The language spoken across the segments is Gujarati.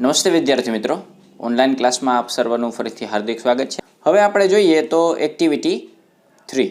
નમસ્તે વિદ્યાર્થી મિત્રો, ઓનલાઈન ક્લાસમાં આપ સર્વનું ફરીથી હાર્દિક સ્વાગત છે. હવે આપણે જોઈએ તો એક્ટિવિટી 3.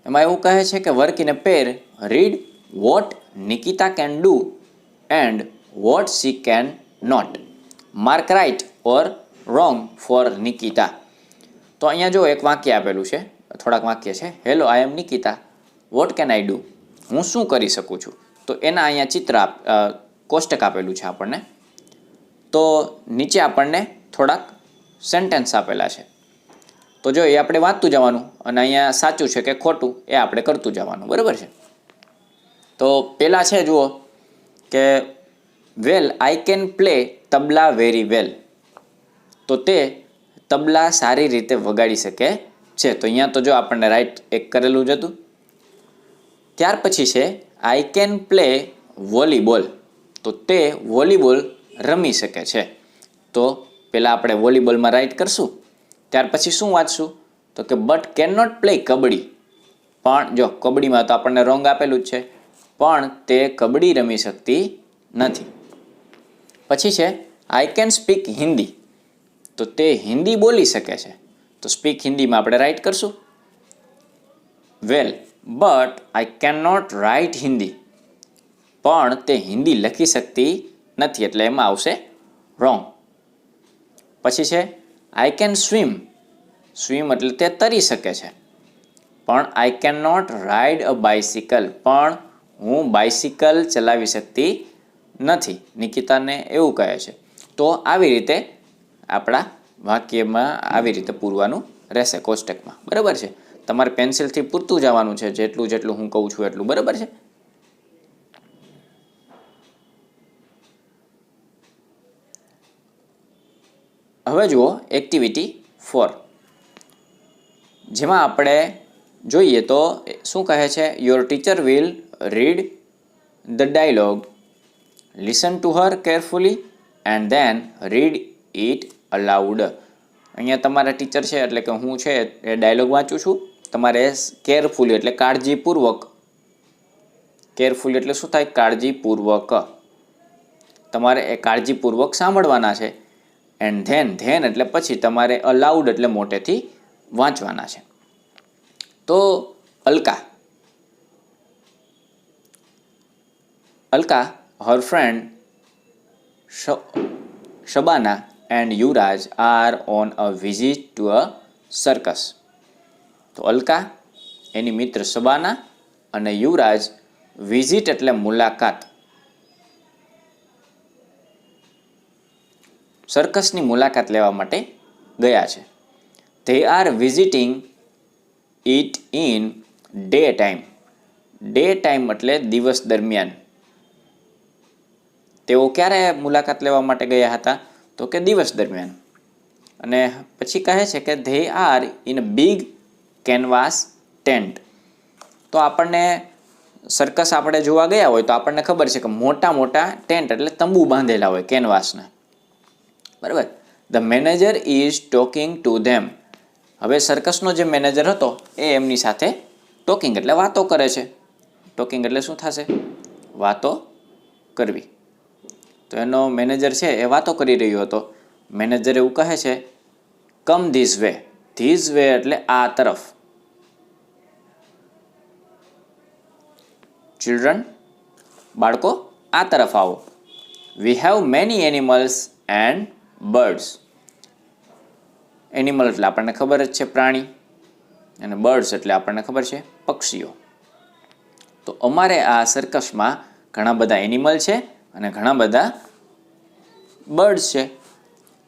એમાં એવું કહે છે કે work in a pair, read what Nikita can do and what she can not. Mark right or wrong for Nikita. તો અહીંયા જો એક વાક્ય આપેલું છે, થોડાક વાક્ય છે. Hello, I am Nikita, what can I do. હું શું કરી શકું છું. તો એના અહીંયા ચિત્ર કોષ્ટક આપેલું છે આપણને. તો નીચે આપણને થોડાક સેન્ટેન્સ આપેલા છે. તો જો એ આપણે વાંચતું જવાનું અને અહીંયા સાચું છે કે ખોટું એ આપણે કરતું જવાનું, બરાબર છે. તો પહેલાં છે જુઓ કે well I can play tabla very well. તો તે તબલા સારી રીતે વગાડી શકે છે. તો અહીંયા તો જો આપણને રાઈટ એક કરેલું જ હતું. ત્યાર પછી છે આઈ કેન પ્લે વોલીબોલ. તો તે વોલીબોલ રમી શકે છે. તો પહેલાં આપણે વોલીબોલમાં રાઈટ કરશું. ત્યાર પછી શું વાંચશું તો કે but can not play kabaddi. પણ જો કબડ્ડીમાં તો આપણને રોંગ આપેલું જ છે, પણ તે કબડ્ડી રમી શકતી નથી. પછી છે આઈ કેન સ્પીક હિન્દી. તો તે હિન્દી બોલી શકે છે. તો સ્પીક હિન્દીમાં આપણે રાઈટ કરશું. Well but I can not write Hindi. પણ તે હિન્દી લખી શકતી નથી, એટલે એમાં આવશે રોંગ. પછી છે આઈ કેન સ્વિમ. સ્વિમ એટલે તે તરી શકે છે. પણ I can not ride a bicycle. પણ હું બાઇસિકલ ચલાવી શકતી નથી. નિકિતાને એવું કહે છે. તો આવી રીતે આપણા વાક્યમાં આવી રીતે પૂરવાનું રહેશે કોષ્ટકમાં, બરાબર છે. તમારે પેન્સિલથી પૂરતું જવાનું છે, જેટલું હું કહું છું એટલું, બરાબર છે. હવે જુઓ એક્ટિવિટી 4, જેમાં આપણે જોઈએ તો શું કહે છે. Your teacher will read the dialogue, listen to her carefully and then read it allowed. અહીંયા તમારા ટીચર છે એટલે કે હું છે એ ડાયલોગ વાંચું છું. તમારે કેરફુલી એટલે કાળજીપૂર્વક. કેરફુલી એટલે શું થાય? કાળજીપૂર્વક. તમારે એ કાળજીપૂર્વક સાંભળવાના છે. એન્ડ ધેન એટલે પછી તમારે અલાઉડ એટલે મોટેથી વાંચવાના છે. તો Alka her friend Shabana and Yuvraj are on a visit to a circus. તો અલકા, એની મિત્ર શબાના અને યુવરાજ, વિઝિટ એટલે મુલાકાત, સર્કસની મુલાકાત લેવા માટે ગયા છે. They are visiting it in day time. Day time એટલે દિવસ દરમિયાન. તેઓ ક્યારે મુલાકાત લેવા માટે ગયા હતા? તો કે દિવસ દરમિયાન. અને પછી કહે છે કે they are in big canvas tent. તો આપણને સર્કસ આપણે જોવા ગયા હોય તો આપણને ખબર છે કે મોટા મોટા ટેન્ટ એટલે તંબુ બાંધેલા હોય કેનવાસના, બરાબર. The manager is talking to them. હવે સર્કસનો જે મેનેજર હતો એ એમની સાથે ટોકિંગ એટલે વાતો કરે છે. ટોકિંગ એટલે શું થશે? વાતો કરવી. તો એનો મેનેજર છે એ વાતો કરી રહ્યો હતો. મેનેજર એવું કહે છે કમ ધીસ વે. ધીસ વે એટલે આ તરફ. ચિલ્ડ્રન, બાળકો આ તરફ આવો. We have many animals and birds. Animal એટલે આપણને ખબર જ છે પ્રાણી, અને બર્ડ્સ એટલે આપણને ખબર છે પક્ષીઓ. તો અમારે આ સર્કસમાં ઘણા બધા એનિમલ છે અને ઘણા બધા બર્ડ્સ છે.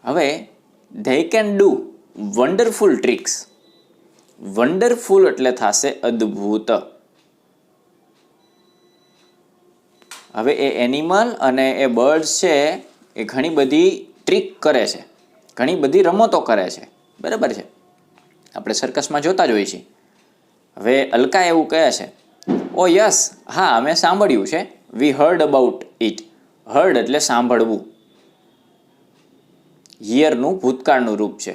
હવે they can do wonderful tricks. Wonderful એટલે થશે અદ્ભુત. હવે એ એનિમલ અને એ બર્ડ્સ છે એ ઘણી બધી ટ્રીક કરે છે, ઘણી બધી રમતો કરે છે, બરાબર છે. આપણે સર્કસમાં જોતા જ હોઈએ છીએ. હવે અલકા એવું કહે છે ઓ યસ, હા અમે સાંભળ્યું છે. વી હર્ડ અબાઉટ ઇટ. હર્ડ એટલે સાંભળવું. હિયરનું ભૂતકાળનું રૂપ છે.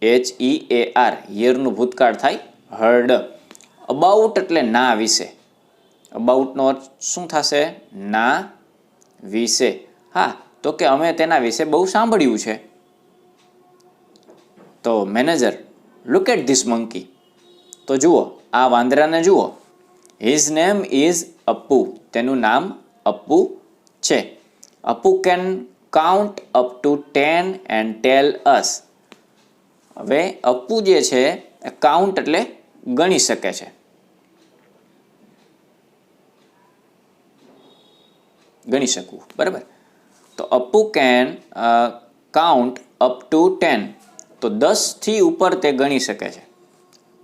HEAR. હિયરનું ભૂતકાળ થાય હર્ડ. અબાઉટ એટલે ના વિશે. અબાઉટનો અર્થ શું થશે? ના વિશે. હા, તો કે અમે તેના વિશે બહુ સાંભળ્યું છે. તો manager, look at this monkey. તો જુઓ, આ વાંદરાને જુઓ. His name is Appu. તેનું નામ અપ્પુ છે. Appu can count up to 10 and tell us. હવે અપ્પુ જે છે એ કાઉન્ટ એટલે ગણી શકે છે. ગણી શકવું, બરાબર. તો Appu can count up to 10. તો 10થી ઉપર તે ગણી શકે છે.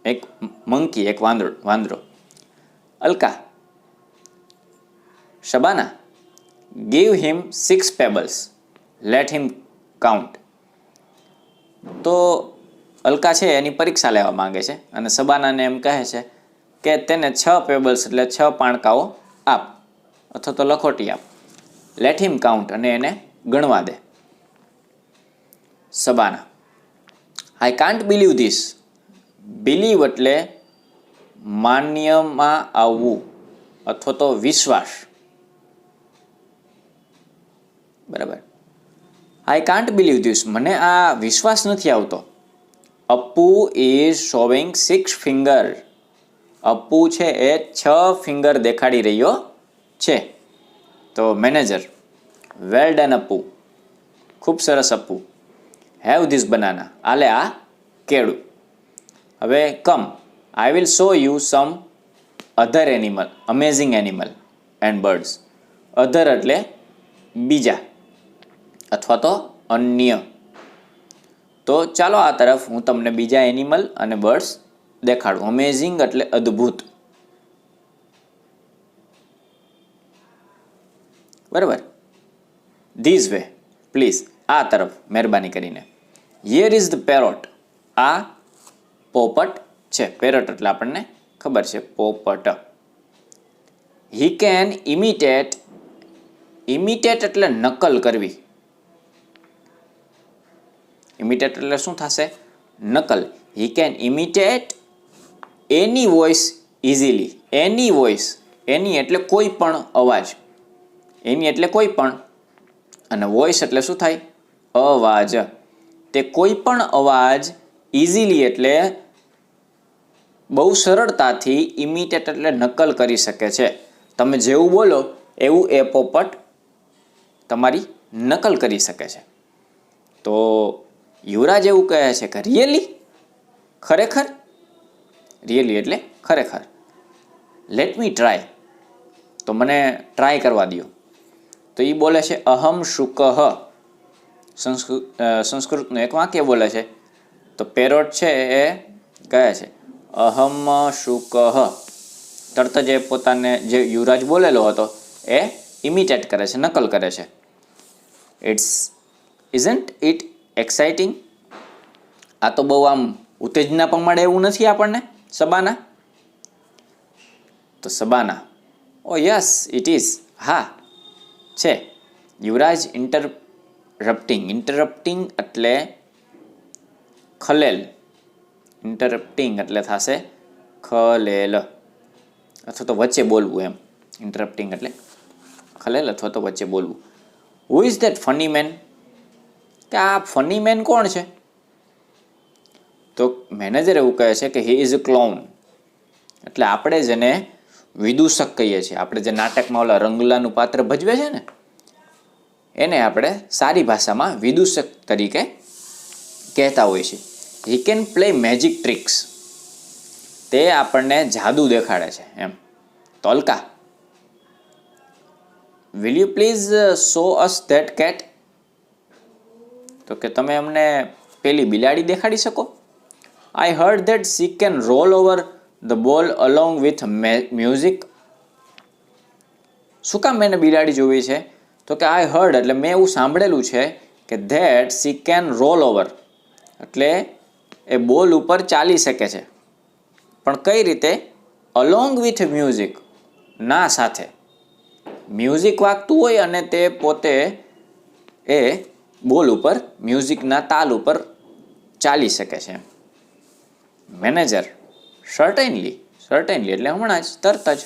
એક મંકી, એક વાંદરો. અલકા, શબાના, ગીવ હિમ 6 પેબલ્સ, લેટ હિમ કાઉન્ટ. તો અલકા છે એની પરીક્ષા લેવા માંગે છે અને શબાનાને એમ કહે છે કે તેને 6 પેબલ્સ એટલે 6 પાણકાઓ આપ અથવા તો લખોટી આપ. લેટ હિમ કાઉન્ટ, અને એને ગણવા દે. Shabana, I can't believe this. Believe એટલે માન્યમાં આવવું અથવા તો વિશ્વાસ, બરાબર. આઈ કાન્ટ બિલીવ ધીસ, મને આ વિશ્વાસ નથી આવતો. Appu is showing 6 finger. Appu છે એ 6 ફિંગર દેખાડી રહ્યો છે. તો મેનેજર, વેલ ડન અપ્પુ. ખૂબ સરસ અપ્પુ. Have this banana. આલે આ કેળું. હવે come, I will show you some other animal, amazing animal and birds. Other એટલે બીજા અથવા તો અન્ય. તો ચાલો આ તરફ હું તમને બીજા એનિમલ અને બર્ડ્સ દેખાડું. અમેઝિંગ એટલે અદ્ભુત, બરાબર. ધીસ વે પ્લીઝ, આ તરફ મહેરબાની કરીને. Here is the parrot. આ પોપટ છે. પેરોટ એટલે આપણને ખબર છે, પોપટ. હી કેન ઇમિટેટ. ઇમિટેટ એટલે નકલ કરવી. ઇમિટેટ એટલે શું થશે? નકલ. He can imitate any voice easily. Any voice, any એટલે કોઈ પણ અવાજ. એની એટલે કોઈ પણ, અને વોઇસ એટલે શું થાય? અવાજ. તે કોઈ પણ અવાજ ઇઝીલી એટલે બહુ સરળતાથી, ઇમિટેટ એટલે નકલ કરી શકે છે. તમે જેવું બોલો એવું એ પોપટ તમારી નકલ કરી શકે છે. તો યુવરાજ એવું કહે છે કે રિયલી, ખરેખર. રિયલી એટલે ખરેખર. Let me try. તો મને ટ્રાય કરવા દો. તો એ બોલે છે અહમ શુકહ. સંસ્કૃતનું એક વાક્ય બોલે છે. તો પેરોટ છે એ કહે છે અહમ શુકહ. તરત જ એ પોતાને જે યુવરાજ બોલેલો હતો એ ઇમિટેટ કરે છે, નકલ કરે છે. Isn't it exciting. આ તો બહુ આમ ઉત્તેજના પણ મળે એવું નથી આપણને, શબાના? તો શબાના, ઓ યસ ઇટ ઇઝ. હા છે. યુવરાજ ઇન્ટરપ્ટિંગ. ઇન્ટરપ્ટિંગ એટલે ખલેલ. ઇન્ટરપ્ટિંગ એટલે થશે ખલેલ અથવા તો વચ્ચે બોલવું એમ. ઇન્ટરપ્ટિંગ એટલે ખલેલ અથવા તો વચ્ચે બોલવું. Who is that funny man. કે આ ફની મેન કોણ છે? તો મેનેજર એવું કહે છે કે હી ઇઝ અ ક્લાઉન. એટલે આપણે જેને વિદૂષક કહીએ છીએ, આપણે જે નાટકમાં ઓલા રંગલાનું પાત્ર ભજવે છે ને, એને આપણે સારી ભાષામાં વિદૂષક તરીકે કહેતા હોઈએ છીએ. He can play magic tricks. તે આપણને જાદુ દેખાડે છે એમ. તો Alka, will you please show us that cat. તો કે તમે અમને પેલી બિલાડી દેખાડી શકો? I heard that she can roll over the ball along with music. શું કામ એને બિલાડી જોવી છે? તો કે આઈ હર્ડ એટલે મેં એવું સાંભળેલું છે કે that she can roll over એટલે એ બોલ ઉપર ચાલી શકે છે. પણ કઈ રીતે? અલોંગ વિથ મ્યુઝિક, ના સાથે. મ્યુઝિક વાગતું હોય અને તે પોતે એ બોલ ઉપર મ્યુઝિકના તાલ ઉપર ચાલી શકે છે. Manager, certainly. સર્ટેનલી એટલે હમણાં જ, તરત જ.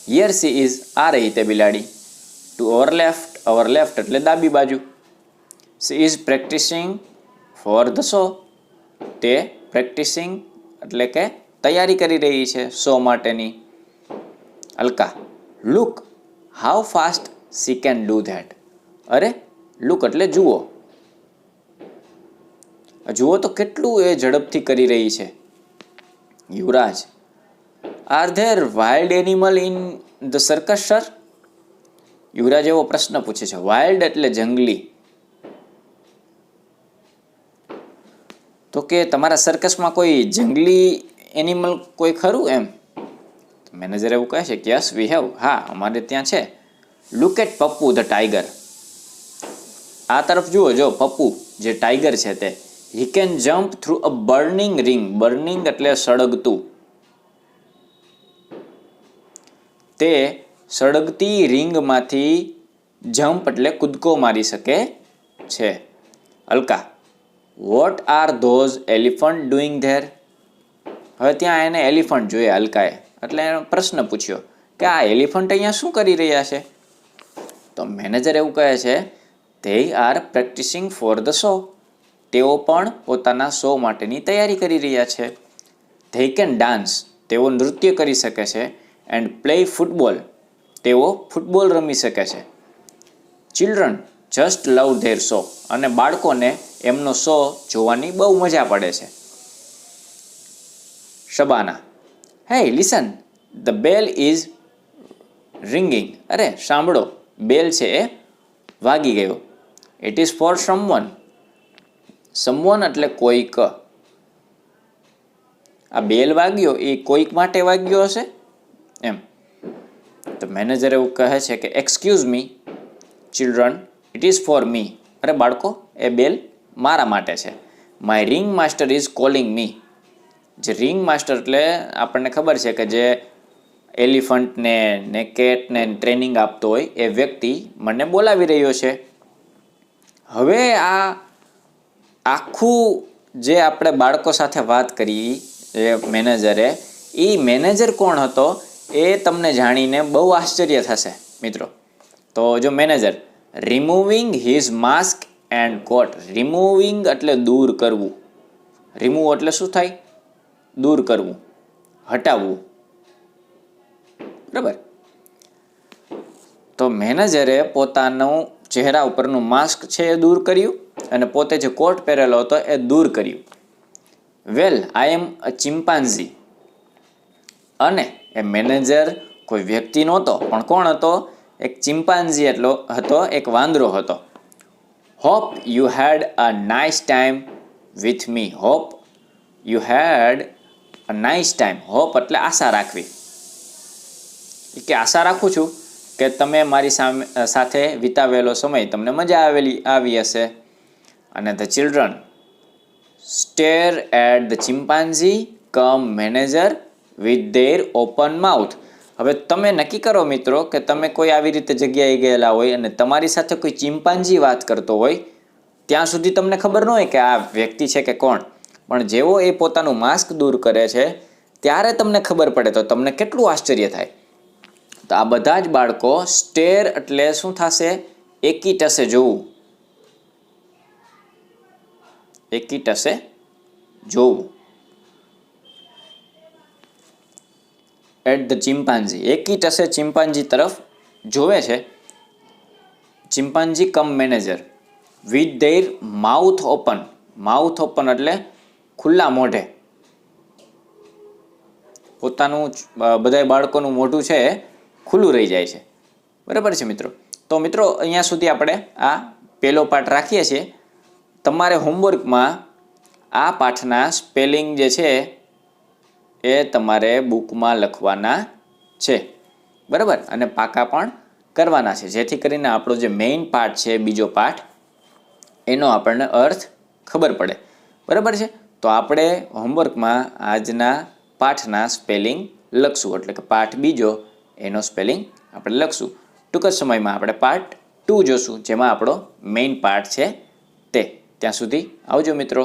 Here she is. આ રહી તે બિલાડી. ટુ અવર લેફ્ટ એટલે ડાબી બાજુ. She is practising for the show. તે પ્રેક્ટિસિંગ એટલે કે તૈયારી કરી રહી છે શો માટેની. Alka, look how fast she can do that. અરે લુક એટલે જુઓ. જુઓ તો કેટલું એ ઝડપથી કરી રહી છે. Yuvraj, are there wild animal in the circus sir. Yuvraj એવો પ્રશ્ન પૂછે છે. વાઇલ્ડ એટલે જંગલી. તો કે તમારા સર્કસમાં કોઈ જંગલી એનિમલ કોઈ ખરું એમ. મેનેજર એવું કહે છે કે યસ વી હેવ. હા, અમારે ત્યાં છે. Look at Pappu the tiger. આ તરફ જુઓ, જો પપ્પુ જે ટાઈગર છે તે. He can jump through a burning ring. Burning એટલે સળગતું. તે સળગતી રિંગમાંથી જમ્પ એટલે કૂદકો મારી શકે છે. Alka, what are those elephant doing there. હવે ત્યાં એને એલિફન્ટ જોઈએ અલકાએ, એટલે એનો પ્રશ્ન પૂછ્યો કે આ એલિફન્ટ અહીંયા શું કરી રહ્યા છે. તો મેનેજર એવું કહે છે they are practising for the show. તેઓ પણ પોતાના શો માટેની તૈયારી કરી રહ્યા છે. They can dance. તેઓ નૃત્ય કરી શકે છે. And play football. તેઓ ફૂટબોલ રમી શકે છે. Children just love there show. અને બાળકોને એમનો શો જોવાની બહુ મજા પડે છે. Shabana, hey listen the bell is ringing. અરે સાંભળો, બેલ છે એ વાગી ગયો. It is for someone. Someone એટલે કોઈક. આ બેલ વાગ્યો એ કોઈક માટે વાગ્યો હશે એમ. તો મેનેજર એવું કહે છે કે excuse me children, it is for me. અરે બાળકો, એ બેલ મારા માટે છે. My ring master is calling me. જે રિંગ માસ્ટર એટલે આપણને ખબર છે કે જે એલિફન્ટને ને કેટને ટ્રેનિંગ આપતો હોય એ વ્યક્તિ મને બોલાવી રહ્યો છે. હવે આ આખું જે આપણે બાળકો સાથે વાત કરી એ મેનેજરે, એ મેનેજર કોણ હતો એ તમને જાણીને બહુ આશ્ચર્ય થશે મિત્રો. તો જો manager removing his mask and coat. Removing એટલે દૂર કરવું. રિમૂવ એટલે શું થાય? દૂર કરવું, હટાવવું. બરાબર. તો મેનેજરે પોતાનું ચહેરા ઉપરનું માસ્ક છે એ દૂર કર્યું અને પોતે જે કોટ પહેરેલો હતો એ દૂર કર્યું. વેલ આઈ એમ અ ચિમ્પાન્ઝી. અને એ મેનેજર કોઈ વ્યક્તિ નહોતો, પણ કોણ હતો? એક ચિમ્પાન્ઝી એટલો હતો, એક વાંદરો હતો. Hope you had a nice time with me. Hope you had a nice time. Hope એટલે આશા રાખવી. કે આશા રાખું છું કે તમે મારી સાથે વિતાવેલો સમય તમને મજા આવી હશે. અને the children stare at the chimpanzee come manager with their open mouth. હવે તમે નક્કી કરો મિત્રો કે તમે કોઈ આવી રીતે જગ્યાએ ગયેલા હોય અને તમારી સાથે કોઈ ચિમ્પાન્ઝી વાત કરતો હોય. ત્યાં સુધી તમને ખબર ન હોય કે આ વ્યક્તિ છે કે કોણ, પણ જેવો એ પોતાનું માસ્ક દૂર કરે છે ત્યારે તમને ખબર પડે. તો તમને કેટલું આશ્ચર્ય થાય. તો આ બધા જ બાળકો સ્ટેર એટલે શું થશે? એકી ટસે જોવું. એકી ટસે જોવું. At the chimpanzee. એકી ટસે ચિમ્પાન્ઝી તરફ જોવે છે. Chimpanzee come manager with their mouth open. Mouth open એટલે ખુલ્લા મોઢે. પોતાનું બધા બાળકોનું મોઢું છે એ ખુલ્લું રહી જાય છે. બરાબર છે મિત્રો. તો મિત્રો અહીંયા સુધી આપણે આ પહેલો પાઠ રાખીએ છીએ. તમારે હોમવર્કમાં આ પાઠના સ્પેલિંગ જે છે એ તમારે બુકમાં લખવાના છે. બરાબર. અને પાકા પણ કરવાના છે, જેથી કરીને આપણો જે મેઇન પાઠ છે બીજો પાઠ એનો આપણને અર્થ ખબર પડે. બરાબર છે. તો આપણે હોમવર્કમાં આજના પાઠના સ્પેલિંગ લખશું, એટલે કે પાઠ બીજો એનો સ્પેલિંગ આપણે લખશું. ટૂંક જ સમયમાં આપણે પાર્ટ 2 જોશું, જેમાં આપણો મેઇન પાર્ટ છે તે. ત્યાં સુધી આવજો મિત્રો.